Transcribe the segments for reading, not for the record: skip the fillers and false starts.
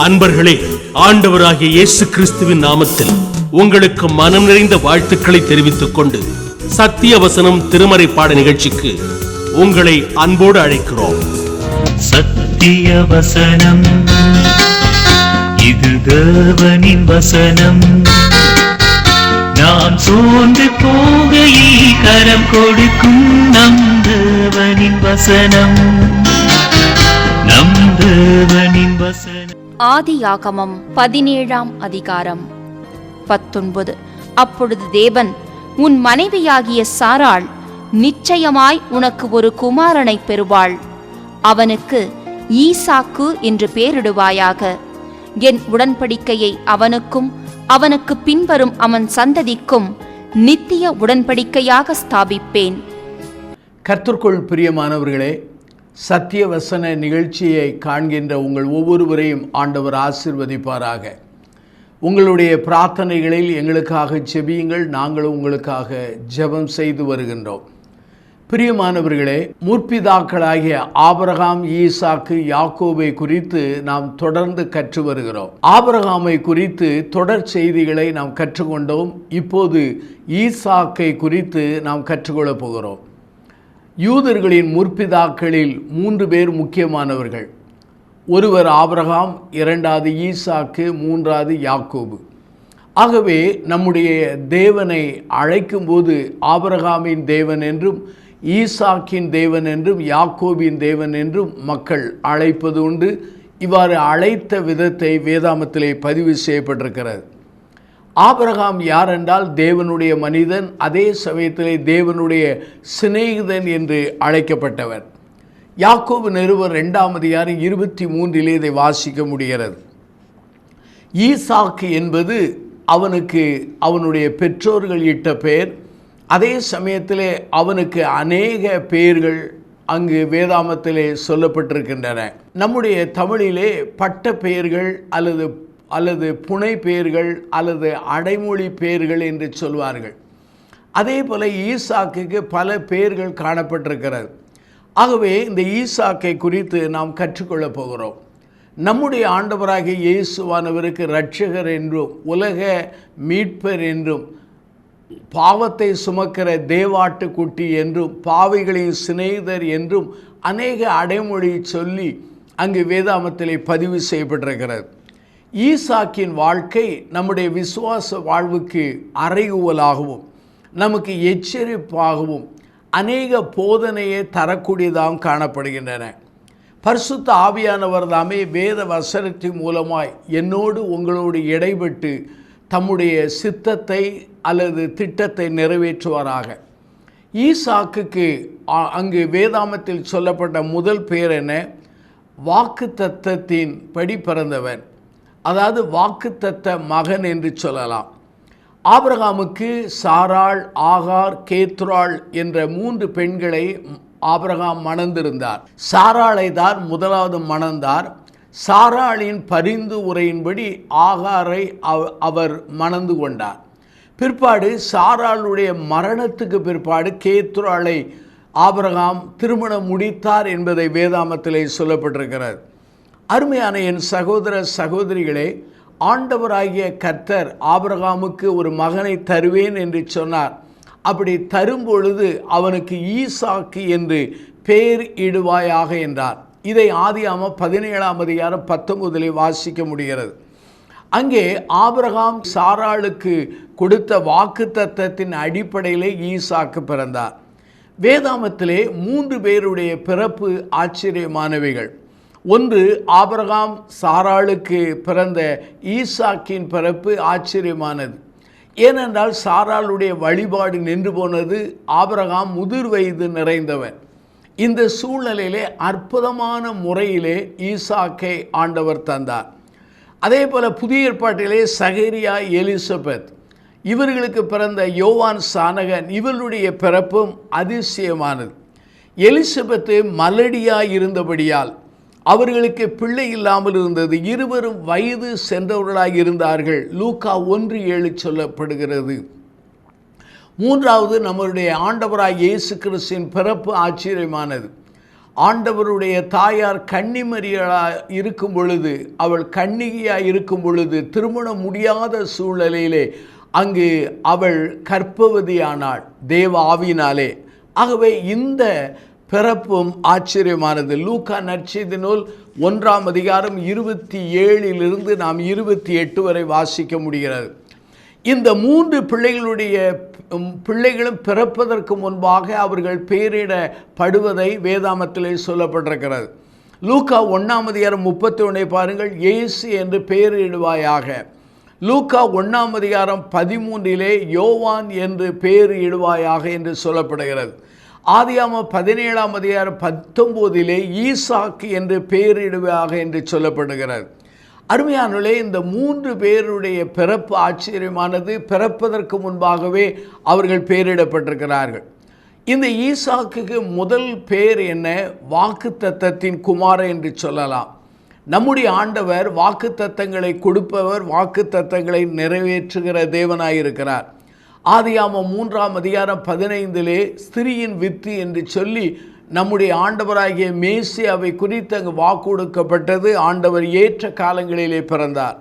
அன்பர்களே, ஆண்டவராகிய இயேசு கிறிஸ்துவின் நாமத்தில் உங்களுக்கு மனம் நிறைந்த வாழ்த்துக்களை தெரிவித்துக் கொண்டு சத்திய வசனம் திருமறை பாட நிகழ்ச்சிக்கு உங்களை அன்போடு அழைக்கிறோம். சத்திய வசனம், இது தேவனின் வசனம். நாம் சோர்ந்து போகையில் கரம் கொடுக்கும் நம் தேவனின் வசனம், நம் தேவனின் வசனம். ஆதியாகமம் 17ஆம் அதிகாரம் 19. அப்பொழுது தேவன், உன் மனைவியாகிய சாராள் நிச்சயமாய் உனக்கு ஒரு குமாரனை பெறுவாள். அவனுக்கு ஈசாக்கு என்று பெயரிடுவாயாக. என் உடன்படிக்கையை அவனுக்கும் அவனுக்கு பின்வரும் அவன் சந்ததிக்கும் நித்திய உடன்படிக்கையாக ஸ்தாபிப்பேன். கர்த்தருக்குள் பிரியமானவர்களே, சத்திய வசன நிகழ்ச்சியை காண்கின்ற உங்கள் ஒவ்வொருவரையும் ஆண்டவர் ஆசீர்வதிப்பாராக. உங்களுடைய பிரார்த்தனைகளில் எங்களுக்காக ஜெபியுங்கள். நாங்களும் உங்களுக்காக ஜெபம் செய்து வருகின்றோம். பிரியமானவர்களே, முற்பிதாக்களாகிய ஆபிரகாம், ஈசாக்கு, யாக்கோபை குறித்து நாம் தொடர்ந்து கற்று வருகிறோம். ஆபிரகாமை குறித்து தொடர் செய்திகளை நாம் கற்றுக்கொண்டோம். இப்போது ஈசாக்கை குறித்து நாம் கற்றுக்கொள்ளப் போகிறோம். யூதர்களின் முற்பிதாக்களில் 3 பேர் முக்கியமானவர்கள். ஒருவர் ஆபிரகாம், 2வது ஈசாக்கு, 3வது யாக்கோபு. ஆகவே நம்முடைய தேவனை அழைக்கும்போது ஆபிரகாமின் தேவன் என்றும், ஈசாக்கின் தேவன் என்றும், யாக்கோபின் தேவன் என்றும் மக்கள் அழைப்பது உண்டு. இவ்வாறு அழைத்த விதத்தை வேதாமத்திலே பதிவு செய்யப்பட்டிருக்கிறது. ஆபிரகாம் யார் என்றால் தேவனுடைய மனிதன், அதே சமயத்திலே தேவனுடைய சிநேகிதன் என்று அழைக்கப்பட்டவர். யாக்கோபு நிருபர் 2ஆம் அதிகாரம் 23 இதை வாசிக்க முடிகிறது. ஈசாக்கு என்பது அவனுக்கு அவனுடைய பெற்றோர்கள் இட்ட பெயர். அதே சமயத்திலே அவனுக்கு அநேக பெயர்கள் அங்கு வேதாமத்திலே சொல்லப்பட்டிருக்கின்றன. நம்முடைய தமிழிலே பட்ட பெயர்கள் அல்லது புனை பெயர்கள் அல்லது அடைமொழி பெயர்கள் என்று சொல்வார்கள். அதே போல ஈசாக்குக்கு பல பெயர்கள் காணப்பட்டிருக்கிறது. ஆகவே இந்த ஈசாக்கை குறித்து நாம் கற்றுக்கொள்ளப் போகிறோம். நம்முடைய ஆண்டவராகிய இயேசுவானவருக்கு இரட்சகர் என்றும், உலக மீட்பர் என்றும், பாவத்தை சுமக்கிற தேவாட்டுக்குட்டி என்றும், பாவிகளின் சிநேகிதர் என்றும் அநேக அடைமொழி சொல்லி அங்கு வேதாமத்திலே பதிவு செய்யப்பட்டிருக்கிறது. ஈசாக்கின் வாழ்க்கை நம்முடைய விசுவாச வாழ்வுக்கு அறைகூவலாகவும் நமக்கு எச்சரிப்பாகவும் அநேக போதனையை தரக்கூடியதாகவும் காணப்படுகின்றன. பரிசுத்த ஆவியானவர் தாமே வேத வசனத்தின் மூலமாய் என்னோடு உங்களோடு இடைப்பட்டு தம்முடைய சித்தத்தை அல்லது திட்டத்தை நிறைவேற்றுவாராக. ஈசாக்குக்கு அங்கு வேதாமத்தில் சொல்லப்பட்ட முதல் பெயர் என்ன? வாக்குத்தத்தத்தின் படி பிறந்தவன், அதாவது வாக்குத்தத்த மகன் என்று சொல்லலாம். ஆபிரகாமுக்கு சாராள், ஆகார், கேத்ராள் என்ற 3 பெண்களை ஆபிரகாம் மணந்திருந்தார். சாராளை தான் முதலாவது மணந்தார். சாராளின் பரிந்து உரையின்படி ஆகாரை அவர் மணந்து கொண்டார். பிற்பாடு சாராளுடைய மரணத்துக்கு பிற்பாடு கேத்ராளை ஆபிரகாம் திருமணம் முடித்தார் என்பதை வேதாமத்திலே சொல்லப்பட்டிருக்கிறது. அருமையான என் சகோதர சகோதரிகளே, ஆண்டவராகிய கர்த்தர் ஆபிரகாமுக்கு ஒரு மகனை தருவேன் என்று சொன்னார். அப்படி தரும்பொழுது அவனுக்கு ஈசாக்கு என்று பெயர் இடுவாயாக என்றார். இதை ஆதியாகமம் 17ஆம் அதிகாரம் 19 வாசிக்க முடிகிறது. அங்கே ஆபிரகாம் சாராளுக்கு கொடுத்த வாக்குத்தத்தத்தின் அடிப்படையிலே ஈசாக்கு பிறந்தார். வேதாமத்திலே 3 பேருடைய பிறப்பு ஆச்சரியமானவைகள். ஒன்று, ஆபிரகாம் சாராளுக்கு பிறந்த ஈசாக்கின் பிறப்பு ஆச்சரியமானது. ஏனென்றால் சாராளுடைய வழிபாடு நின்று போனது. ஆபிரகாம் முதிர் வயது நிறைந்தவன். இந்த சூழ்நிலையிலே அற்புதமான முறையிலே ஈசாக்கை ஆண்டவர் தந்தார். அதே போல் புதிய ஏற்பாட்டிலே சகரியா, எலிசபெத் இவர்களுக்கு பிறந்த யோவான் சானகன் இவர்களுடைய பிறப்பும் அதிசயமானது. எலிசபெத்து மலடியாய் இருந்தபடியால் அவர்களுக்கு பிள்ளை இல்லாமல் இருந்தது. இருவரும் வயது சென்றவர்களாக இருந்தார்கள். லூக்கா 1:7 சொல்லப்படுகிறது. மூன்றாவது, நம்முடைய ஆண்டவராய் இயேசு கிறிஸ்துவின் பிறப்பு ஆச்சரியமானது. ஆண்டவருடைய தாயார் கன்னிமரியாய் இருக்கும் பொழுது, அவள் கன்னிகையாய் இருக்கும் பொழுது, திருமணம் முடியாத சூழ்நிலையிலே அங்கு அவள் கர்ப்பவதியானாள் தேவ ஆவியினாலே. ஆகவே இந்த பிறப்பும் ஆச்சரியமானது. லூக்கா நற்செய்தி நூல் 1ஆம் அதிகாரம் 27 நாம் 28 வரை வாசிக்க முடிகிறது. இந்த 3 பிள்ளைகளும் பிறப்பதற்கு முன்பாக அவர்கள் பெயரிடப்படுவதை வேதாமத்திலே சொல்லப்பட்டிருக்கிறது. லூக்கா 1ஆம் அதிகாரம் 31 பாருங்கள், இயேசு என்று பெயரிடுவாயாக. லூக்கா 1ஆம் அதிகாரம் 13 யோவான் என்று பெயரிடுவாயாக என்று சொல்லப்படுகிறது. ஆதியாகமம் 17ஆம் அதிகாரம் 19 ஈசாக்கு என்று பெயரிடுவாயாக என்று சொல்லப்படுகிறது. அருமையானவர்களே, இந்த 3 பேருடைய பிறப்பு ஆச்சரியமானது. பிறப்பதற்கு முன்பாகவே அவர்கள் பெயரிடப்பட்டிருக்கிறார்கள். இந்த ஈசாக்குக்கு முதல் பெயர் என்ன? வாக்குத்தத்தத்தின் குமாரன் என்று சொல்லலாம். நம்முடைய ஆண்டவர் வாக்குத்தத்தங்களை கொடுப்பவர், வாக்குத்தத்தங்களை நிறைவேற்றுகிற தேவனாயிருக்கிறார். ஆதியாகமம் 3ஆம் அதிகாரம் 15 ஸ்திரீயின் வித்து என்று சொல்லி நம்முடைய ஆண்டவராகிய மேசியாவை குறித்து அங்கு வாக்கு கொடுக்கப்பட்டது. ஆண்டவர் ஏற்ற காலங்களிலே பிறந்தார்.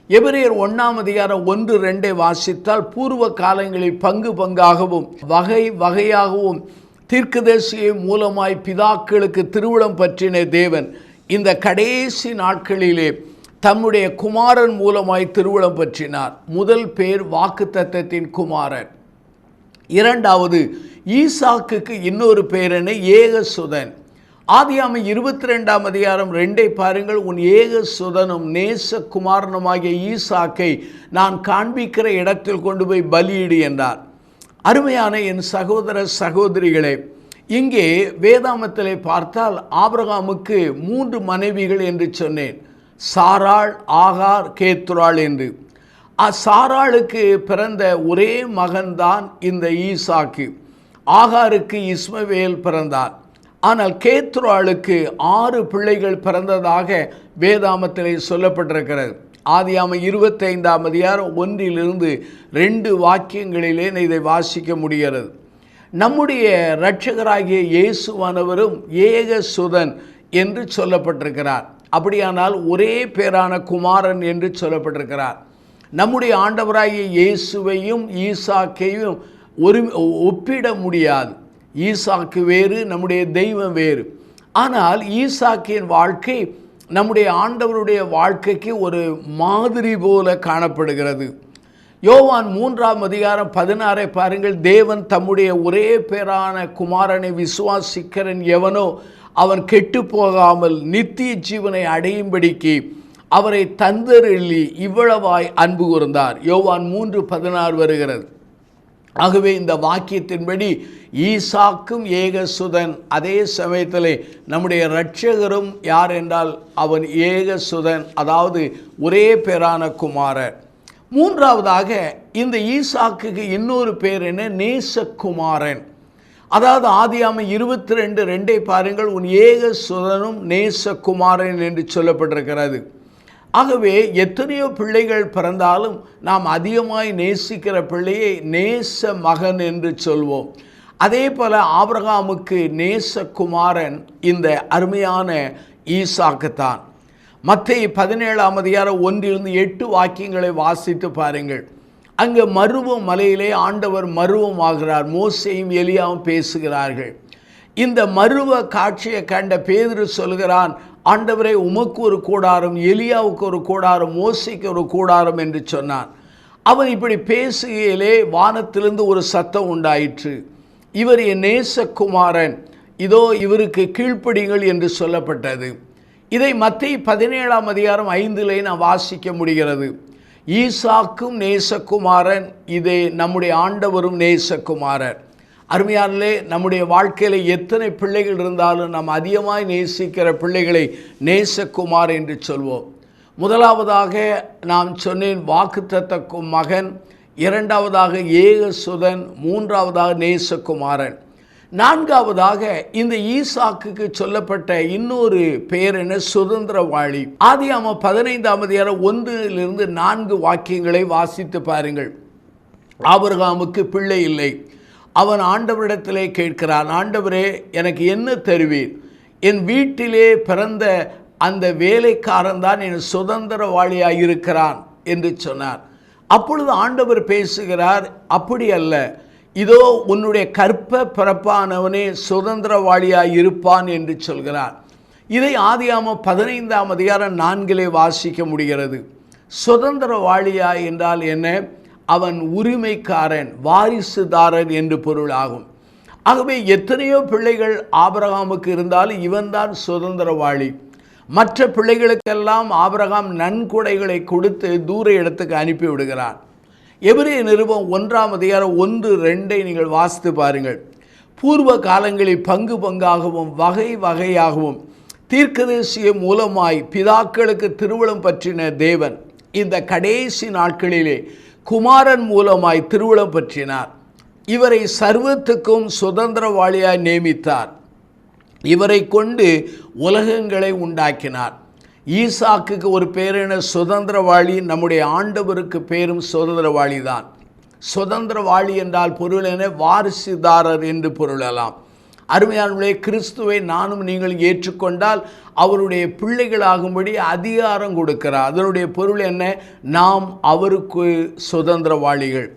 எபிரேயர் 1ஆம் அதிகாரம் 1-2 வாசித்தால், பூர்வ காலங்களில் பங்கு பங்காகவும் வகை வகையாகவும் தீர்க்கதரிசியை மூலமாய் பிதாக்களுக்கு திருவுளம் பற்றின தேவன் இந்த கடைசி நாட்களிலே தம்முடைய குமாரன் மூலமாய் திருவுளம் பற்றினார். முதல் பேர் வாக்குத்தத்தத்தின் குமாரன். இரண்டாவது, ஈசாக்குக்கு இன்னொரு பேர் என்ன? ஏகசுதன். ஆதியாகமம் 22ஆம் அதிகாரம் 2 பாருங்கள், உன் ஏகசுதனும் நேசகுமாரனுமாகிய ஈசாக்கை நான் காண்பிக்கிற இடத்தில் கொண்டு போய் பலியிடு என்றார். அருமையான என் சகோதர சகோதரிகளே, இங்கே வேதாமத்திலே பார்த்தால் ஆபிரகாமுக்கு 3 மனைவிகள் என்று சொன்னேன். சாராள், ஆகார், கேத்ராள் என்று. சாராளுக்கு பிறந்த ஒரே மகன்தான் இந்த ஈசாக்கு. ஆகாருக்கு இஸ்மவேல் பிறந்தார். ஆனால் கேத்ராளுக்கு 6 பிள்ளைகள் பிறந்ததாக வேதாமத்திலே சொல்லப்பட்டிருக்கிறது. ஆதியாகமம் 25ஆம் அதிகாரம் 1-2 வாக்கியங்களிலே இதை வாசிக்க முடிகிறது. நம்முடைய இரட்சகராகிய இயேசுவானவரும் ஏகசுதன் என்று சொல்லப்பட்டிருக்கிறார். அப்படியானால் ஒரே பேரான குமாரன் என்று சொல்லப்பட்டிருக்கிறார். நம்முடைய ஆண்டவராகிய இயேசுவையும் ஈசாக்கையும் ஒப்பிட முடியாது. ஈசாக்கு வேறு, நம்முடைய தெய்வம் வேறு. ஆனால் ஈசாக்கின் வாழ்க்கை நம்முடைய ஆண்டவருடைய வாழ்க்கைக்கு ஒரு மாதிரி போல காணப்படுகிறது. யோவான் 3ஆம் அதிகாரம் 16 பாருங்கள், தேவன் தம்முடைய ஒரே பேரான குமாரனை விசுவாசிக்கிறன் எவனோ அவன் கெட்டு போகாமல் நித்திய ஜீவனை அடையும்படிக்கு அவரை தந்தருளி இவ்வளவாய் அன்பு கூர்ந்தார். யோவான் 3:16 வருகிறது. ஆகவே இந்த வாக்கியத்தின்படி ஈசாக்கும் ஏகசுதன், அதே சமயத்தில் நம்முடைய இரட்சகரும் யார் என்றால் அவன் ஏகசுதன், அதாவது ஒரே பேரான குமாரன். மூன்றாவதாக இந்த ஈசாக்குக்கு இன்னொரு பேர் என்ன? நேசகுமாரன். அதாவது ஆதியாகமம் 22:2 பாருங்கள், உன் ஏகசுதனும் நேசகுமாரன் என்று சொல்லப்பட்டிருக்கிறது. ஆகவே எத்தனையோ பிள்ளைகள் பிறந்தாலும் நாம் அதிகமாய் நேசிக்கிற பிள்ளையை நேச மகன் என்று சொல்வோம். அதே போல ஆபிரகாமுக்கு நேசகுமாரன் இந்த அருமையான ஈசாக்கு தான். மத்தேயு 17ஆம் அதிகாரம் 1-8 வாக்கியங்களை வாசித்து பாருங்கள். அங்கே மருவம் மலையிலே ஆண்டவர் மருவம் ஆகிறார். மோசேயும் எலியாவும் பேசுகிறார்கள். இந்த மருவ காட்சியை கண்ட பேதுரு சொல்கிறான், ஆண்டவரே, உமக்கு ஒரு கூடாரம், எலியாவுக்கு ஒரு கூடாரம், மோசேக்கு ஒரு கூடாரம் என்று சொன்னான். அவன் இப்படி பேசுகையிலே வானத்திலிருந்து ஒரு சத்தம் உண்டாயிற்று, இவர் என் நேசகுமாரன், இதோ இவருக்கு கீழ்ப்படிங்கள் என்று சொல்லப்பட்டது. இதை மத்தேயு 17ஆம் அதிகாரம் 5 நாம் வாசிக்க முடிகிறது. ஈசாக்கும் நேசகுமாரன், இதை நம்முடைய ஆண்டவரும் நேசகுமாரன். அருமையானே, நம்முடைய வாழ்க்கையில் எத்தனை பிள்ளைகள் இருந்தாலும் நாம் அதிகமாய் நேசிக்கிற பிள்ளைகளை நேசகுமார் என்று சொல்வோம். முதலாவதாக நான் சொன்னேன் வாக்குத்தத்த மகன், இரண்டாவதாக ஏகசுதன், மூன்றாவதாக நேசகுமாரன். நான்காவதாக இந்த ஈசாக்குக்கு சொல்லப்பட்ட இன்னொரு பெயர் என்ன? சுதந்திரவாளி. ஆதியாகமம் 15ஆம் அதிகாரம் 1-4 வாக்கியங்களை வாசித்து பாருங்கள். ஆபிரகாமுக்கு பிள்ளை இல்லை. அவன் ஆண்டவரிடத்திலே கேட்கிறான், ஆண்டவரே, எனக்கு என்ன தருவீர்? என் வீட்டிலே பிறந்த அந்த வேலைக்காரன் தான் என் சுதந்திரவாளியாக இருக்கிறான் என்று சொன்னார். அப்பொழுது ஆண்டவர் பேசுகிறார், அப்படி அல்ல, இதோ உன்னுடைய கற்ப பிறப்பானவனே சுதந்திரவாளியாய் இருப்பான் என்று சொல்கிறார். இதை ஆதியாகமம் 15ஆம் அதிகாரம் 4 வாசிக்க முடிகிறது. சுதந்திரவாளியாய் என்றால் என்ன? அவன் உரிமைக்காரன், வாரிசுதாரன் என்று பொருளாகும். ஆகவே எத்தனையோ பிள்ளைகள் ஆபிரகாமுக்கு இருந்தாலும் இவன்தான் சுதந்திரவாளி. மற்ற பிள்ளைகளுக்கெல்லாம் ஆபிரகாம் நன்கொடைகளை கொடுத்து தூர இடத்துக்கு அனுப்பி விடுகிறார். எபிரேய நிருபம் 1ஆம் அதிகாரம் 1-2 நீங்கள் வாசித்து பாருங்கள். பூர்வ காலங்களில் பங்கு பங்காகவும் வகை வகையாகவும் தீர்க்கதரிசி மூலமாய் பிதாக்களுக்கு திருவுளம் பற்றின தேவன் இந்த கடைசி நாட்களிலே குமாரன் மூலமாய் திருவுளம் பற்றினார். இவரை சர்வத்துக்கும் சுதந்திரவாளியாய் நியமித்தார். இவரை கொண்டு உலகங்களை உண்டாக்கினார். ஈசாக்குக்கு ஒரு பேரென சுதந்திரவாளி, நம்முடைய ஆண்டவருக்கு பேரும் சுதந்திரவாளி தான். சுதந்திரவாளி என்றால் பொருள் என வாரிசுதாரர் என்று பொருளலாம். அருமையானவர்களே, கிறிஸ்துவை நானும் நீங்கள் ஏற்றுக்கொண்டால் அவருடைய பிள்ளைகளாகும்படி அதிகாரம் கொடுக்கிறார். அதனுடைய பொருள் என்ன? நாம் அவருக்கு சுதந்திரவாளிகள்.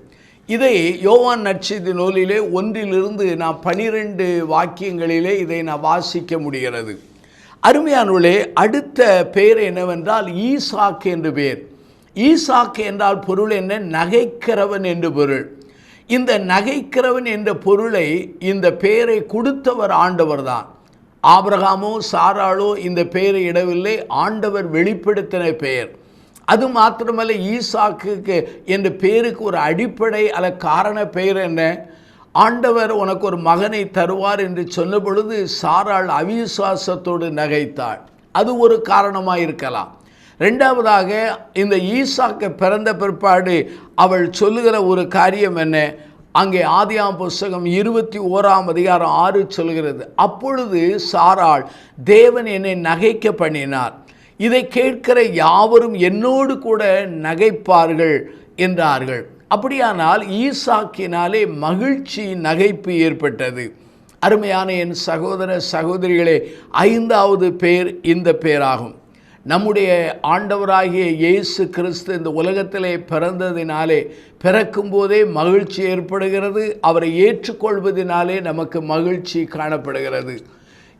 இதை யோவான் நற்செய்தி நூலிலே 1 நான் 12 வாக்கியங்களிலே இதை நான் வாசிக்க முடிகிறது. அருமையானவர்களே, அடுத்த பெயர் என்னவென்றால் ஈசாக்கு என்று பெயர். ஈசாக்கு என்றால் பொருள் என்ன? நகைக்கிறவன் என்று பொருள். இந்த நகைக்கிறவன் என்ற பொருளை, இந்த பெயரை கொடுத்தவர் ஆண்டவர் தான். ஆபிரகாமோ சாராளோ இந்த பெயரை இடவில்லை, ஆண்டவர் வெளிப்படுத்தின பெயர். அது மாத்திரமல்ல, ஈசாக்கு என்ற பெயருக்கு ஒரு அடிப்படை அல்ல காரண பெயர் என்ன? ஆண்டவர் உனக்கு ஒரு மகனை தருவார் என்று சொன்ன பொழுது சாராள் அவிசுவாசத்தோடு நகைத்தாள். அது ஒரு காரணமாக இருக்கலாம். ரெண்டாவதாக, இந்த ஈசாக்கு பிறந்த பிற்பாடு அவள் சொல்லுகிற ஒரு காரியம் என்ன? அங்கே ஆதியாகமம் புஸ்தகம் 21ஆம் அதிகாரம் 6 சொல்கிறது, அப்பொழுது சாராள், தேவன் என்னை நகைக்க பண்ணினார், இதை கேட்கிற யாவரும் என்னோடு கூட நகைப்பார்கள் என்றார்கள். அப்படியானால் ஈசாக்கினாலே மகிழ்ச்சி, நகைப்பு ஏற்பட்டது. அருமையான என் சகோதர சகோதரிகளே, 5வது பெயர் இந்த பெயராகும். நம்முடைய ஆண்டவராகிய இயேசு கிறிஸ்து இந்த உலகத்திலே பிறந்ததினாலே, பிறக்கும் போதே மகிழ்ச்சி ஏற்படுகிறது. அவரை ஏற்றுக்கொள்வதினாலே நமக்கு மகிழ்ச்சி காணப்படுகிறது.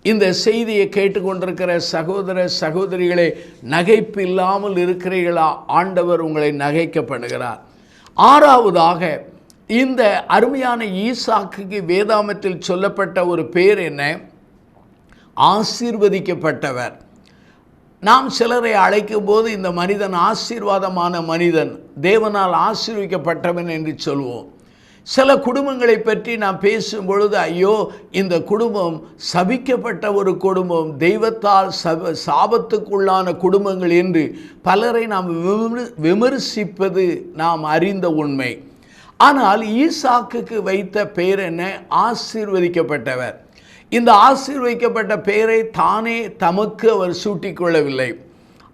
இந்த செய்தியை கேட்டுக்கொண்டிருக்கிற சகோதர சகோதரிகளே, நகைப்பு இல்லாமல் இருக்கிறீர்களா? ஆண்டவர் உங்களை நகைக்க பண்ணுகிறார். 6வதாக, இந்த அருமையான ஈசாக்குக்கு வேதாமத்தில் சொல்லப்பட்ட ஒரு பெயர் என்ன? ஆசீர்வதிக்கப்பட்டவர். நாம் சிலரை அழைக்கும் போது இந்த மனிதன் ஆசீர்வாதமான மனிதன், தேவனால் ஆசீர்வதிக்கப்பட்டவன் என்று சொல்வோம். சில குடும்பங்களை பற்றி நாம் பேசும் பொழுது, ஐயோ இந்த குடும்பம் சபிக்கப்பட்ட ஒரு குடும்பம், தெய்வத்தால் சாபத்துக்குள்ளான குடும்பங்கள் என்று பலரை நாம் விமர்சிப்பது நாம் அறிந்த உண்மை. ஆனால் ஈசாக்குக்கு வைத்த பெயர் என்ன? ஆசீர்வதிக்கப்பட்டவர். இந்த ஆசீர்வதிக்கப்பட்ட பெயரை தானே தமக்கு அவர் சூட்டிக்கொள்ளவில்லை.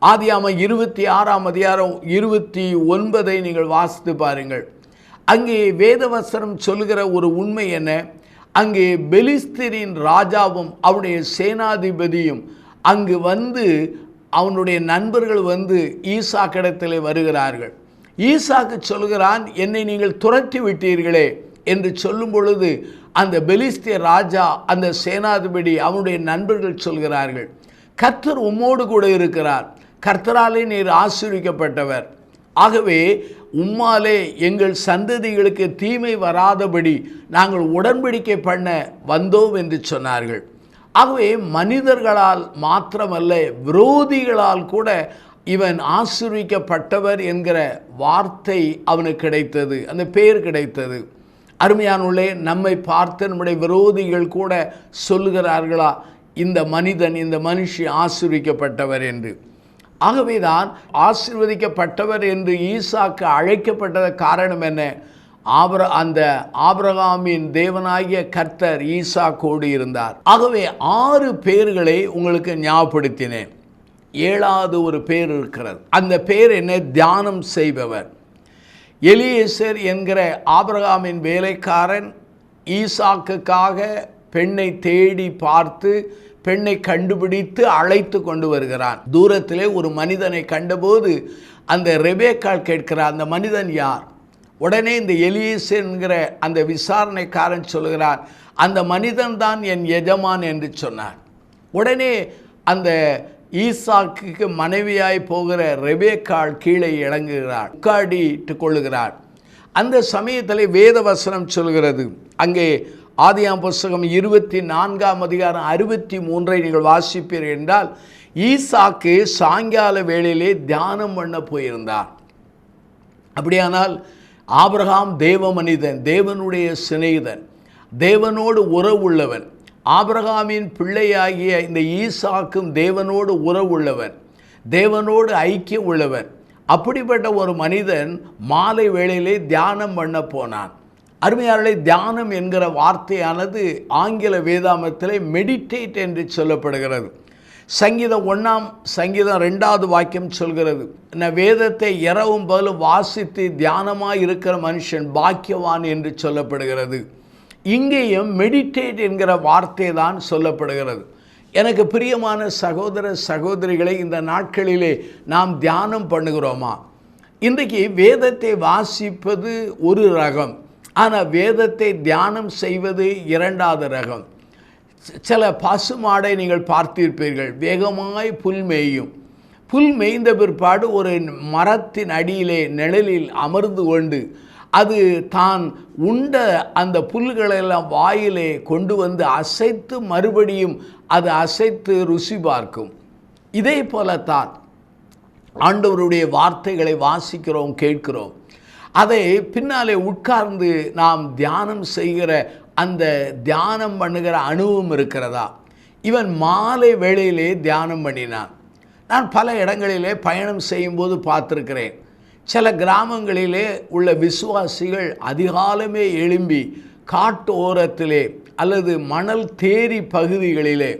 ஆதியாகமம் 26ஆம் அதிகாரம் 29 நீங்கள் வாசித்து பாருங்கள். அங்கே வேதவசனம் சொல்லுகிற ஒரு உண்மை என்ன? அங்கே பெலிஸ்தரின் ராஜாவும் அவனுடைய சேனாதிபதியும் அங்கு வந்து, அவனுடைய நண்பர்கள் வந்து ஈசாக்கிடத்திலே வருகிறார்கள். ஈசாக்கு சொல்கிறான், என்னை நீங்கள் துரத்தி விட்டீர்களே என்று சொல்லும் பொழுது அந்த பெலிஸ்திய ராஜா, அந்த சேனாதிபதி, அவனுடைய நண்பர்கள் சொல்கிறார்கள், கர்த்தர் உம்மோடு கூட இருக்கிறார், கர்த்தராலே நீர் ஆசீர்வதிக்கப்பட்டவர், ஆகவே உம்மாலே எங்கள் சந்ததிகளுக்கு தீமை வராதபடி நாங்கள் உடன்படிக்கை பண்ண வந்தோம் என்று சொன்னார்கள். ஆகவே மனிதர்களால் மாத்திரமல்ல, விரோதிகளால் கூட இவன் ஆசீர்வதிக்கப்பட்டவர் என்கிற வார்த்தை அவனுக்கு கிடைத்தது, அந்த பெயர் கிடைத்தது. அருமையானவர்களே, நம்மை பார்த்து நம்முடைய விரோதிகள் கூட சொல்லுகிறார்களா, இந்த மனிதன், இந்த மனுஷி ஆசீர்வதிக்கப்பட்டவர் என்று? ஆகவேதான் ஆசீர்வதிக்கப்பட்டவர் என்று ஈசாக்கு அழைக்கப்பட்டத காரணம் என்ன? அந்த ஆபிரகாமின் தேவனாகிய கர்த்தர் ஈசாக்கோடு இருந்தார். ஆகவே 6 பெயர்களை உங்களுக்கு ஞாபகப்படுத்தினேன். 7வது ஒரு பெயர் இருக்கிறது. அந்த பெயர் என்ன? தியானம் செய்பவர். எலியேசர் என்கிற ஆபிரகாமின் வேலைக்காரன் ஈசாக்குக்காக பெண்ணை தேடி பார்த்து பெண்ணை கண்டுபிடித்து அழைத்து கொண்டு வருகிறான். தூரத்திலே ஒரு மனிதனை கண்டபோது அந்த ரெபேக்காள் கேட்கிறார், அந்த மனிதன் யார்? உடனே இந்த எலியேசு என்கிற அந்த விசாரணைக்காரன் சொல்கிறார், அந்த மனிதன் தான் என் எஜமான் என்று சொன்னார். உடனே அந்த ஈசாக்குக்கு மனைவியாய் போகிற ரெபேக்காள் கீழே இறங்குகிறார், உட்காடிட்டு கொள்ளுகிறார். அந்த சமயத்தில் வேத வசனம் சொல்கிறது, அங்கே ஆதியாம் புஸ்தகம் 24ஆம் அதிகாரம் 63 நீங்கள் வாசிப்பீர்கள் என்றால், ஈசாக்கு சாயங்கால வேளையிலே தியானம் பண்ண போயிருந்தார். அப்படியானால் ஆபிரகாம் தேவ மனிதன், தேவனுடைய சிநேகிதன், தேவனோடு உறவுள்ளவன். ஆபிரகாமின் பிள்ளையாகிய இந்த ஈசாக்கும் தேவனோடு உறவுள்ளவன், தேவனோடு ஐக்கியம் உள்ளவன். அப்படிப்பட்ட ஒரு மனிதன் மாலை வேளையிலே தியானம் பண்ண போனான். அருமையாளர்களே, தியானம் என்கிற வார்த்தையானது ஆங்கில வேதாமத்திலே மெடிடேட் என்று சொல்லப்படுகிறது. சங்கீதம் 1 சங்கீதம் 2வது வாக்கியம் சொல்கிறது, வேதத்தை இரவும் பகலும் வாசித்து தியானமாய் இருக்கிற மனுஷன் பாக்கியவான் என்று சொல்லப்படுகிறது. இங்கேயும் மெடிடேட் என்கிற வார்த்தை தான் சொல்லப்படுகிறது. எனக்கு பிரியமான சகோதர சகோதரிகளை, இந்த நாட்களிலே நாம் தியானம் பண்ணுகிறோமா? இன்றைக்கு வேதத்தை வாசிப்பது ஒரு ரகம், ஆனால் வேதத்தை தியானம் செய்வது 2வது ரகம். சில பசுமாடை நீங்கள் பார்த்திருப்பீர்கள், வேகமாய் புல் மேயும். புல் மேய்ந்த பிற்பாடு ஒரு மரத்தின் அடியிலே நிழலில் அமர்ந்து கொண்டு அது தான் உண்ட அந்த புல்களெல்லாம் வாயிலே கொண்டு வந்து அசைத்து மறுபடியும் அது அசைத்து ருசி பார்க்கும். இதே போலத்தான் ஆண்டவருடைய வார்த்தைகளை வாசிக்கிறோம், கேட்கிறோம். அதை பின்னாலே உட்கார்ந்து நாம் தியானம் செய்கிற அந்த தியானம் பண்ணுகிற அனுபவம் இருக்கிறதா? இவன் மாலை வேளையிலே தியானம் பண்ணினான். நான் பல இடங்களிலே பயணம் செய்யும்போது பார்த்துருக்கிறேன். சில கிராமங்களிலே உள்ள விசுவாசிகள் அதிகாலமே எழும்பி காட்டு ஓரத்திலே அல்லது மணல் தேரி பகுதிகளிலே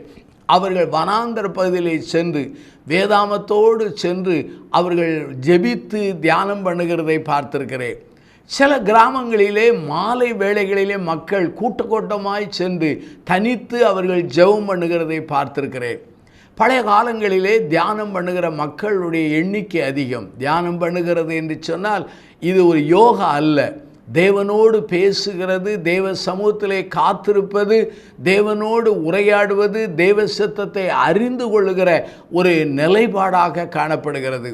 அவர்கள் வனாந்தர பகுதியிலே சென்று வேதாமத்தோடு சென்று அவர்கள் ஜெபித்து தியானம் பண்ணுகிறதை பார்த்திருக்கிறேன். சில கிராமங்களிலே மாலை வேளைகளிலே மக்கள் கூட்டமாய் சென்று தனித்து அவர்கள் ஜெபம் பண்ணுகிறதை பார்த்திருக்கிறேன். பழைய காலங்களிலே தியானம் பண்ணுகிற மக்களுடைய எண்ணிக்கை அதிகம். தியானம் பண்ணுகிறது என்று சொன்னால் இது ஒரு யோகா அல்ல, தேவனோடு பேசுகிறது, தேவ சமூகத்திலே காத்திருப்பது, தேவனோடு உரையாடுவது, தேவ சித்தத்தை அறிந்து கொள்ளுகிற ஒரு நிலைப்பாடாக காணப்படுகிறது.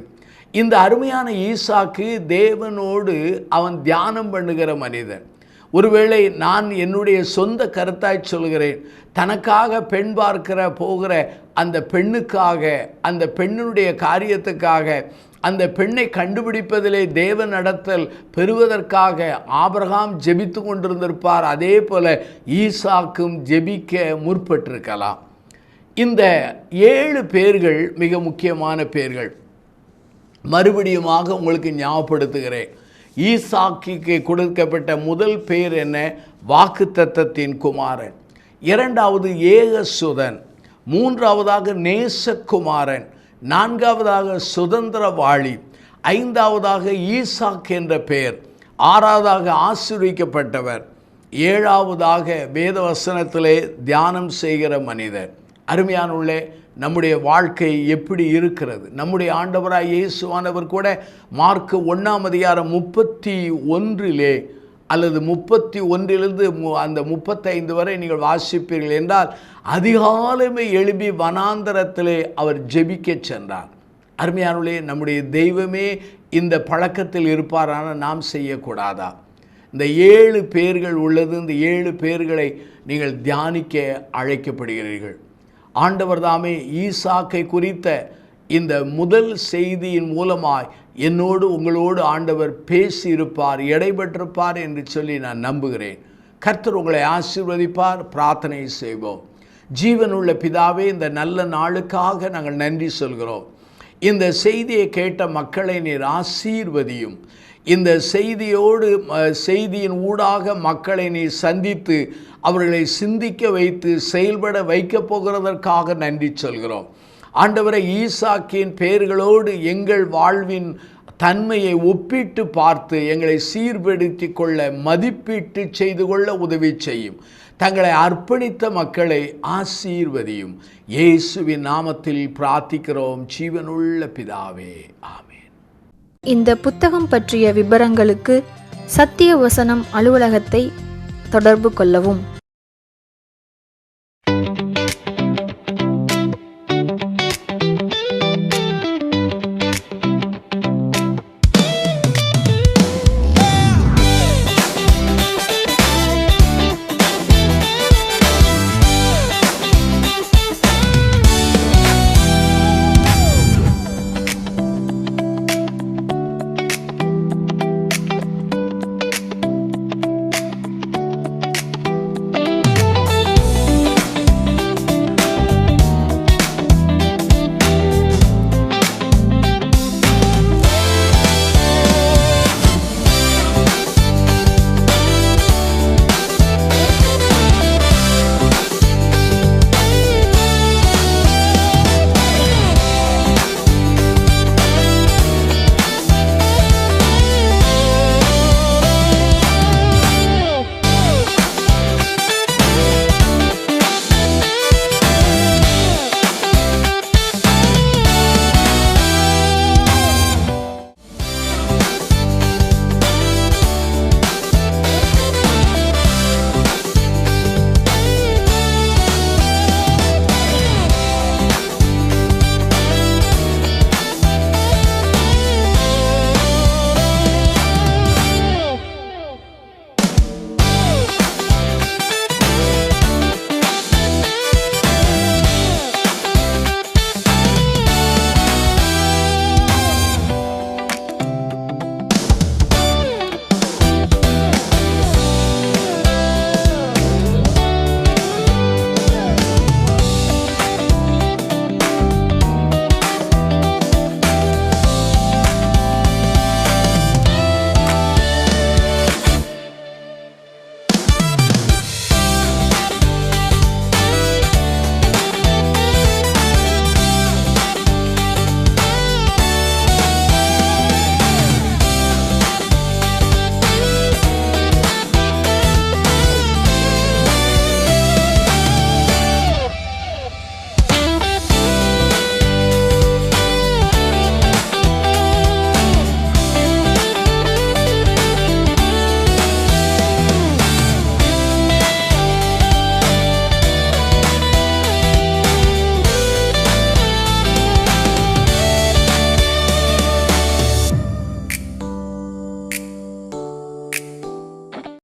இந்த அருமையான ஈசாக்கு தேவனோடு அவன் தியானம் பண்ணுகிற மனிதன். ஒருவேளை நான் என்னுடைய சொந்த கருத்தாய் சொல்கிறேன், தனக்காக பெண் பார்க்கிற போகிற அந்த பெண்ணுக்காக, அந்த பெண்ணுடைய காரியத்துக்காக, அந்த பெண்ணை கண்டுபிடிப்பதிலே தேவ நடத்தல் பெறுவதற்காக ஆபிரகாம் ஜெபித்து கொண்டிருந்திருப்பார். அதே போல ஈசாக்கும் ஜெபிக்க முற்பட்டிருக்கலாம். இந்த 7 பேர்கள் மிக முக்கியமான பேர்கள். மறுபடியுமாக உங்களுக்கு ஞாபகப்படுத்துகிறேன். ஈசாக்குக்கு கொடுக்கப்பட்ட முதல் பேர் என்ன? வாக்குத்தத்தத்தின் குமாரன். 2வது ஏகசுதன். 3வதாக நேசகுமாரன். 4வதாக சுதந்திரவாளி. 5வதாக ஈசாக் என்ற பெயர். 6வதாக ஆசீர்வதிக்கப்பட்டவர். 7வதாக வேதவசனத்திலே தியானம் செய்கிற மனிதர். அருமையானுள்ளே, நம்முடைய வாழ்க்கை எப்படி இருக்கிறது? நம்முடைய ஆண்டவராய் இயேசுவானவர் கூட மார்க் 1ஆம் அதிகாரம் 31 அல்லது 31 அந்த 35 வரை நீங்கள் வாசிப்பீர்கள் என்றால், அதிகாலமே எழுப்பி வனாந்தரத்திலே அவர் ஜெபிக்க சென்றார். அருமையானுள்ளே, நம்முடைய தெய்வமே இந்த பழக்கத்தில் இருப்பாரான நாம் செய்யக்கூடாதா? இந்த 7 பேர்கள் உள்ளது. இந்த 7 பேர்களை நீங்கள் தியானிக்க அழைக்கப்படுகிறீர்கள். ஆண்டவர் தாமே ஈசாக்கை குறித்த இந்த முதல் செய்தியின் மூலமாய் என்னோடு உங்களோடு ஆண்டவர் பேசியிருப்பார், இடைபெற்றிருப்பார் என்று சொல்லி நான் நம்புகிறேன். கர்த்தர் உங்களை ஆசீர்வதிப்பார். பிரார்த்தனை செய்வோம். ஜீவனுள்ள பிதாவே, இந்த நல்ல நாளுக்காக நாங்கள் நன்றி சொல்கிறோம். இந்த செய்தியை கேட்ட மக்களை நீர் ஆசீர்வதியும். இந்த செய்தியின் ஊடாக மக்களை நீ சந்தித்து அவர்களை சிந்திக்க வைத்து செயல்பட வைக்கப் போகிறதற்காக நன்றி சொல்கிறோம். ஆண்டவரை, ஈசாக்கின் பெயர்களோடு எங்கள் வாழ்வின் தன்மையை ஒப்பிட்டு பார்த்து எங்களை சீர்படுத்தி கொள்ள, மதிப்பீட்டு செய்து கொள்ள உதவி செய்யும். தங்களை அர்ப்பணித்த மக்களை ஆசீர்வதியும். இயேசுவின் நாமத்தில் பிரார்த்திக்கிறோம் ஜீவனுள்ள பிதாவே, ஆமென். இந்த புத்தகம் பற்றிய விபரங்களுக்கு சத்திய வசனம் அலுவலகத்தை தொடர்பு கொள்ளவும்.